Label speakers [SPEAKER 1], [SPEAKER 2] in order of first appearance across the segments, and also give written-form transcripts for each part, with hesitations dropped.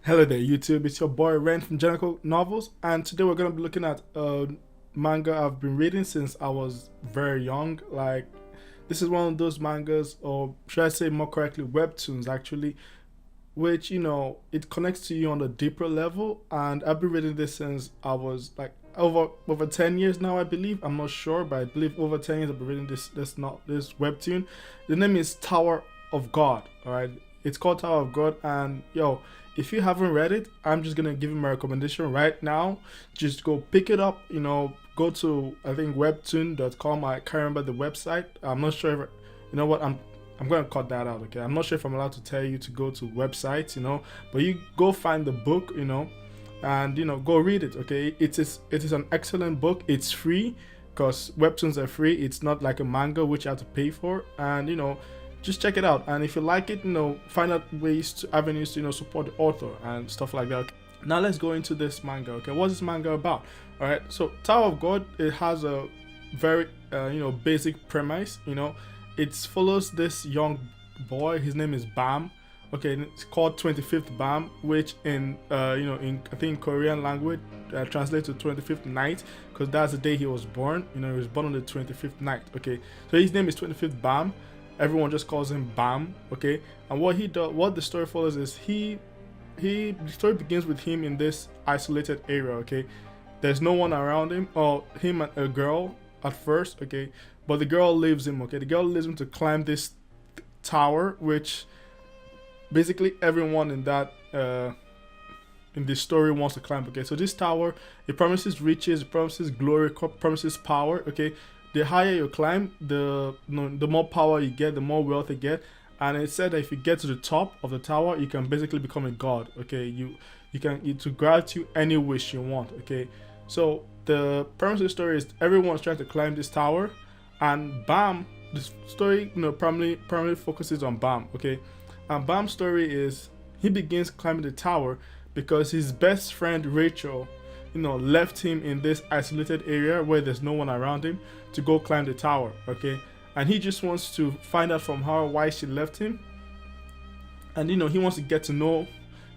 [SPEAKER 1] Hello there, YouTube. It's your boy Ren from Jericho Novels, and today we're gonna be looking at a manga I've been reading since I was very young. Like, this is one of those mangas, or should I say more correctly, webtoons actually, which it connects to you on a deeper level. And I've been reading this since I was like over 10 years now, I believe. I'm not sure, but I believe over 10 years I've been reading this webtoon. The name is Tower of God. All right, it's called Tower of God, and if you haven't read it, I'm just gonna give you my recommendation right now. Just go pick it up. Go to, I think, webtoon.com. I can't remember the website. I'm not sure if you know what I'm gonna cut that out. Okay, I'm not sure if I'm allowed to tell you to go to websites. But you go find the book. And go read it. Okay, it is an excellent book. It's free because webtoons are free. It's not like a manga which you have to pay for. And just check it out, and if you like it, find out avenues to support the author and stuff like that. Okay. Now let's go into this manga. Okay, what's this manga about? All right, so Tower of God, it has a very basic premise. It follows this young boy. His name is Bam. Okay, and it's called 25th Bam, which in in, I think, Korean language translates to 25th night, because that's the day he was born. He was born on the 25th night. Okay, so his name is 25th Bam. Everyone just calls him Bam. Okay, and what the story follows is the story begins with him in this isolated area. Okay, there's no one around him, or him and a girl at first. Okay, but the girl leaves him. Okay, the girl leaves him to climb this tower, which basically everyone in this story wants to climb. Okay, so this tower, it promises riches, it promises glory, promises power. Okay, the higher you climb, the more power you get, the more wealth you get. And it said that if you get to the top of the tower, you can basically become a god. Okay, you can to grant you any wish you want. Okay, so the premise of the story is everyone's trying to climb this tower, and Bam. The story primarily focuses on Bam. Okay, and Bam's story is he begins climbing the tower because his best friend Rachel left him in this isolated area where there's no one around him to go climb the tower. Okay, and he just wants to find out from her why she left him, and he wants to get to know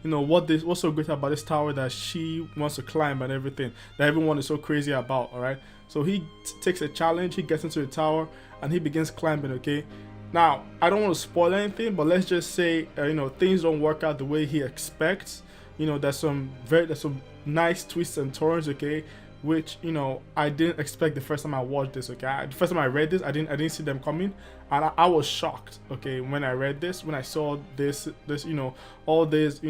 [SPEAKER 1] what's so great about this tower that she wants to climb, and everything that everyone is so crazy about. All right, so he takes a challenge. He gets into the tower and he begins climbing. Okay, now I don't want to spoil anything, but let's just say things don't work out the way he expects. There's some nice twists and turns. Okay, which I didn't expect the first time I watched this. Okay, the first time I read this, I didn't see them coming, and I was shocked. Okay, when I read this, when I saw this all this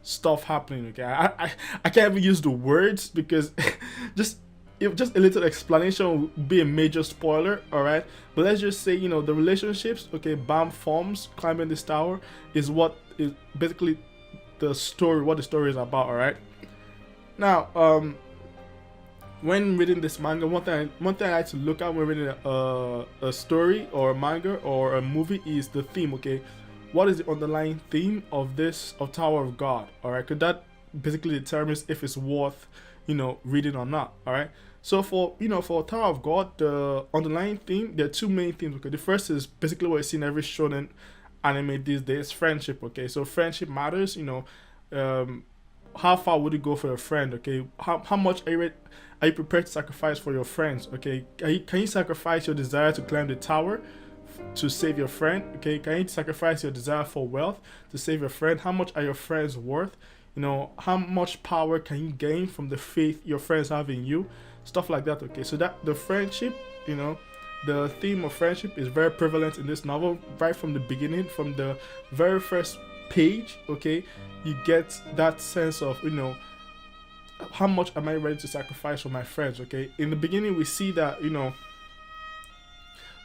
[SPEAKER 1] stuff happening. Okay, I can't even use the words because just if just a little explanation would be a major spoiler. All right, but let's just say the relationships, okay, Bam forms climbing this tower is what is basically what the story is about. All right, now when reading this manga, one thing I like to look at when reading a story or a manga or a movie is the theme. Okay, what is the underlying theme of Tower of God? All right, because that basically determines if it's worth reading or not. All right, so for Tower of God, the underlying theme, there are two main themes. Okay, the first is basically what you see in every shonen anime these days: friendship. Okay, so friendship matters. How far would you go for your friend? Okay, how much are you prepared to sacrifice for your friends? Okay, can you sacrifice your desire to climb the tower to save your friend? Okay, can you sacrifice your desire for wealth to save your friend? How much are your friends worth? How much power can you gain from the faith your friends have in you? Stuff like that. Okay, so that the friendship, the theme of friendship is very prevalent in this novel right from the beginning, from the very first page. Okay, you get that sense of how much am I ready to sacrifice for my friends. Okay, in the beginning we see that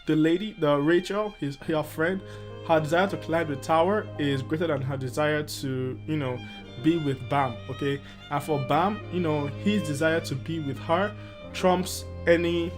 [SPEAKER 1] the Rachel, her friend, her desire to climb the tower is greater than her desire to be with Bam. Okay, and for Bam, his desire to be with her trumps any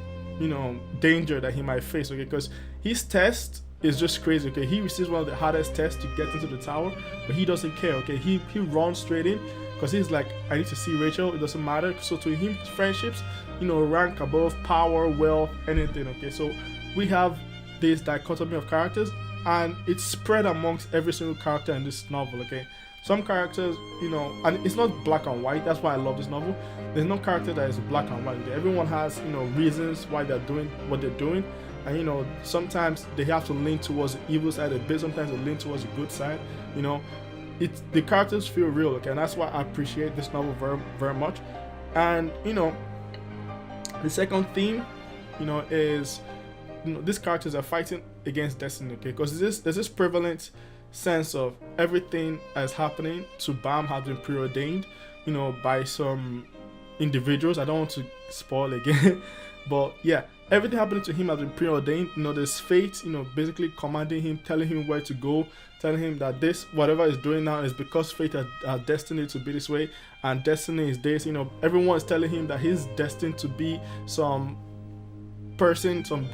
[SPEAKER 1] danger that he might face. Okay, because his test is just crazy. Okay, he receives one of the hardest tests to get into the tower, but he doesn't care. Okay, he runs straight in because he's like, I need to see Rachel. It doesn't matter. So to him, friendships rank above power, wealth, anything. Okay, so we have this dichotomy of characters, and it's spread amongst every single character in this novel. Okay, Some characters, and it's not black and white. That's why I love this novel. There's no character that is black and white. Everyone has, reasons why they're doing what they're doing, and sometimes they have to lean towards the evil side a bit. Sometimes they lean towards the good side. It's the characters feel real, okay, and that's why I appreciate this novel very, very much. And the second theme, is these characters are fighting against destiny, okay, because there's this prevalent sense of everything that's happening to Bam has been preordained, by some individuals. I don't want to spoil again, but yeah, everything happening to him has been preordained. There's fate, basically commanding him, telling him where to go, telling him that this, whatever he's doing now, is because fate has destined to be this way, and destiny is this. Everyone is telling him that he's destined to be some person, some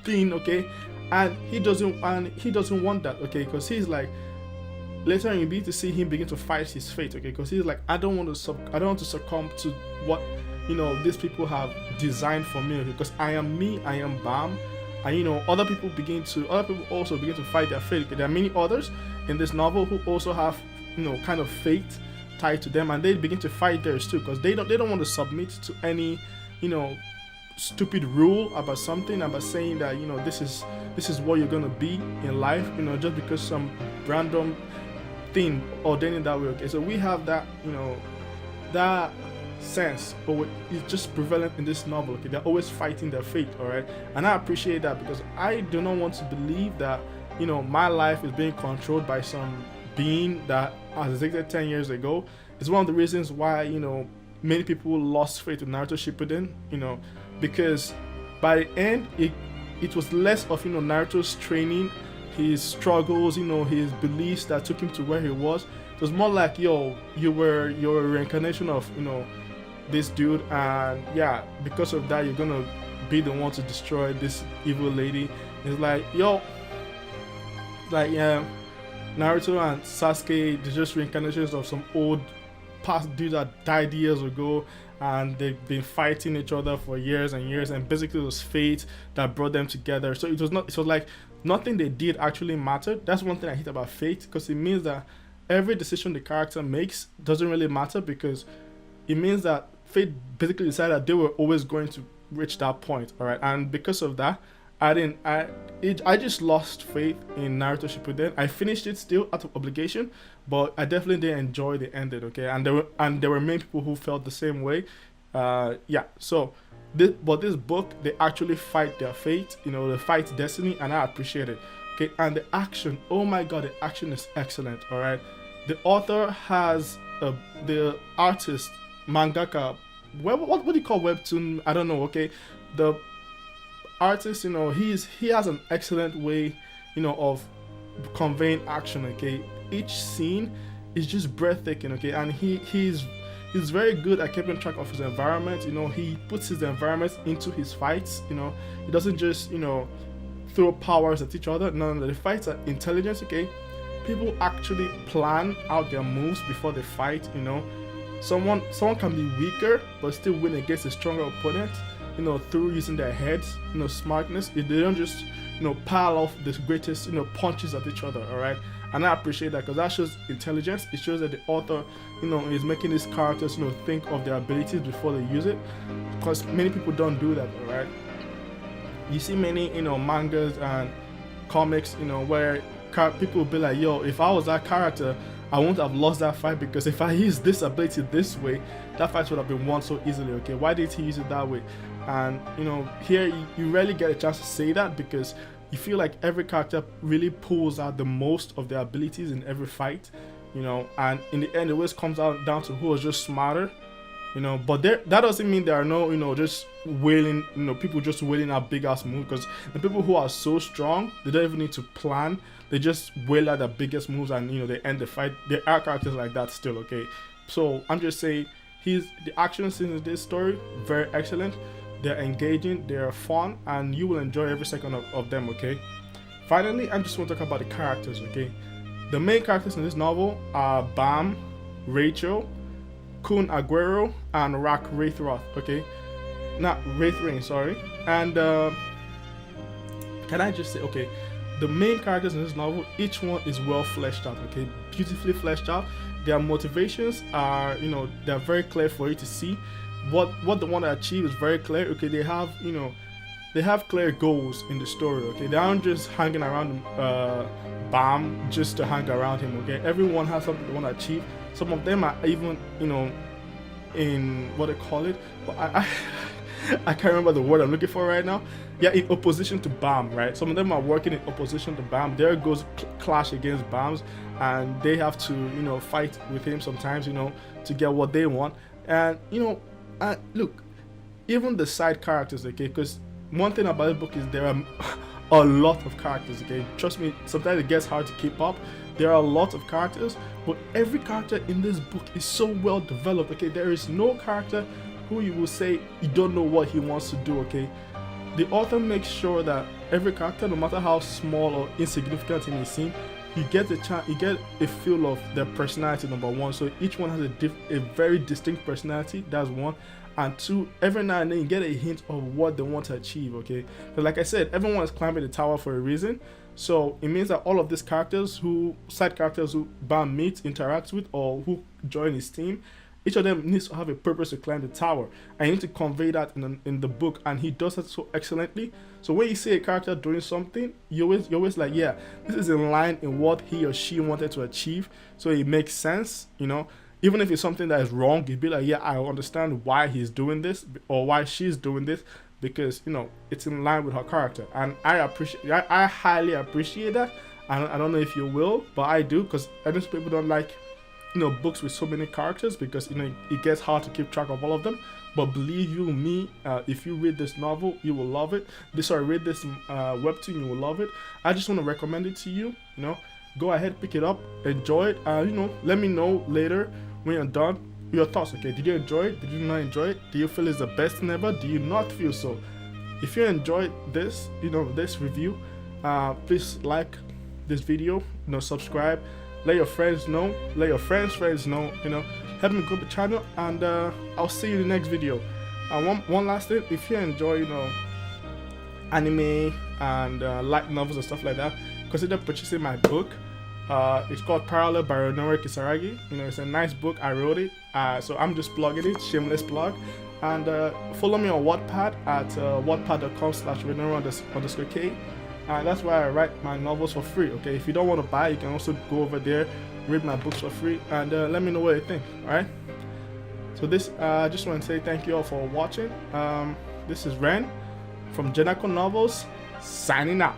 [SPEAKER 1] thing, okay, and he doesn't want that, okay, because he's like, later on you begin to see him begin to fight his fate, okay, because he's like, I don't want to succumb to what these people have designed for me, okay, because I am me, I am Bam, and other people also begin to fight their fate, okay? There are many others in this novel who also have kind of fate tied to them, and they begin to fight theirs too, because they don't want to submit to any stupid rule about something, about saying that this is what you're gonna be in life, just because some random thing ordaining that way, okay? So we have that that sense, but it's just prevalent in this novel, okay? They're always fighting their fate, all right? And I appreciate that, because I do not want to believe that my life is being controlled by some being that has existed 10 years ago. It's one of the reasons why many people lost faith with Naruto Shippuden, because by the end it was less of Naruto's training, his struggles, his beliefs that took him to where he was. It was more like, you're a reincarnation of this dude, and yeah, because of that you're gonna be the one to destroy this evil lady. It's like, Naruto and Sasuke, they're just reincarnations of some old past dudes that died years ago, and they've been fighting each other for years and years, and basically it was fate that brought them together. So it was like nothing they did actually mattered. That's one thing I hate about fate, because it means that every decision the character makes doesn't really matter, because it means that fate basically decided that they were always going to reach that point, all right? And because of that, I just lost faith in Naruto Shippuden. I finished it still out of obligation, but I definitely didn't enjoy the ending, okay? And there were many people who felt the same way. So this book, they actually fight their fate, they fight destiny, and I appreciate it. Okay, and the action, oh my god, the action is excellent, all right? The author has the artist, mangaka, what do you call webtoon? I don't know, okay? The artist, he has an excellent way, of conveying action, okay? Each scene is just breathtaking, okay? And he's very good at keeping track of his environment. He puts his environment into his fights. He doesn't just throw powers at each other. No, the fights are intelligent, okay? People actually plan out their moves before they fight. Someone can be weaker but still win against a stronger opponent, through using their heads, smartness. They don't just pile off the greatest punches at each other, all right? And I appreciate that, because that shows intelligence. It shows that the author is making these characters think of their abilities before they use it, because many people don't do that, all right? You see many mangas and comics where people will be like, if I was that character, I won't have lost that fight, because if I use this ability this way, that fight would have been won so easily, okay? Why did he use it that way? And here you rarely get a chance to say that, because you feel like every character really pulls out the most of their abilities in every fight, and in the end it always comes out down to who was just smarter, but that doesn't mean there are no just wailing, people just wailing out big ass moves, because the people who are so strong, they don't even need to plan, they just wail out the biggest moves, and they end the fight. There are characters like that still, okay? So I'm just saying, the action scenes in this story, very excellent. They're engaging, they're fun, and you will enjoy every second of them, okay? Finally, I just want to talk about the characters, okay? The main characters in this novel are Bam, Rachel, Kun Aguero, and Rak Wraithroth, okay? Not Wraithrain, sorry. And can I just say, okay, the main characters in this novel, each one is well fleshed out, okay, beautifully fleshed out. Their motivations are, they're very clear for you to see. What they want to achieve is very clear. Okay, they have, they have clear goals in the story. Okay, they aren't just hanging around Bam just to hang around him. Okay, everyone has something they want to achieve. Some of them are even, in what they call it. But I can't remember the word I'm looking for right now. Yeah, in opposition to Bam, right? Some of them are working in opposition to Bam. There goes clash against Bam's, and they have to, fight with him sometimes, to get what they want. And look, even the side characters, okay, because one thing about the book is there are a lot of characters, okay. Trust me, sometimes it gets hard to keep up. There are a lot of characters, but every character in this book is so well developed, okay. There is no character who you will say you don't know what he wants to do, okay. The author makes sure that every character, no matter how small or insignificant it may seem, you get a feel of their personality, number one. So each one has a very distinct personality, that's one. And two, every now and then you get a hint of what they want to achieve, okay. But like I said, everyone is climbing the tower for a reason. So it means that all of these characters, side characters who Bam meets, interacts with, or who join his team, each of them needs to have a purpose to climb the tower. And you need to convey that in the book, and he does that so excellently. So when you see a character doing something, you're always like, yeah, this is in line in what he or she wanted to achieve. So it makes sense, Even if it's something that is wrong, you'd be like, yeah, I understand why he's doing this or why she's doing this, because it's in line with her character. And I highly appreciate that. I don't know if you will, but I do, because I know people don't like books with so many characters, because it gets hard to keep track of all of them. But believe you me, if you read this novel, you will love it. Read this webtoon, you will love it. I just want to recommend it to you. Go ahead, pick it up, enjoy it. Let me know later when you're done your thoughts. Okay, did you enjoy it? Did you not enjoy it? Do you feel it's the best thing ever? Do you not feel so? If you enjoyed this, this review, please like this video, subscribe. Let your friends know. Let your friends know. Help me grow the channel, and I'll see you in the next video. And one last thing: if you enjoy, anime and light novels and stuff like that, consider purchasing my book. It's called Parallel by Ronori Kisaragi. It's a nice book. I wrote it, so I'm just plugging it. Shameless plug. And follow me on Wattpad at wattpad.com/Ronori_K. That's why I write my novels for free. Okay, if you don't want to buy, you can also go over there, read my books for free, and let me know what you think. All right. So I just want to say thank you all for watching. This is Ren from Janako Novels, signing out.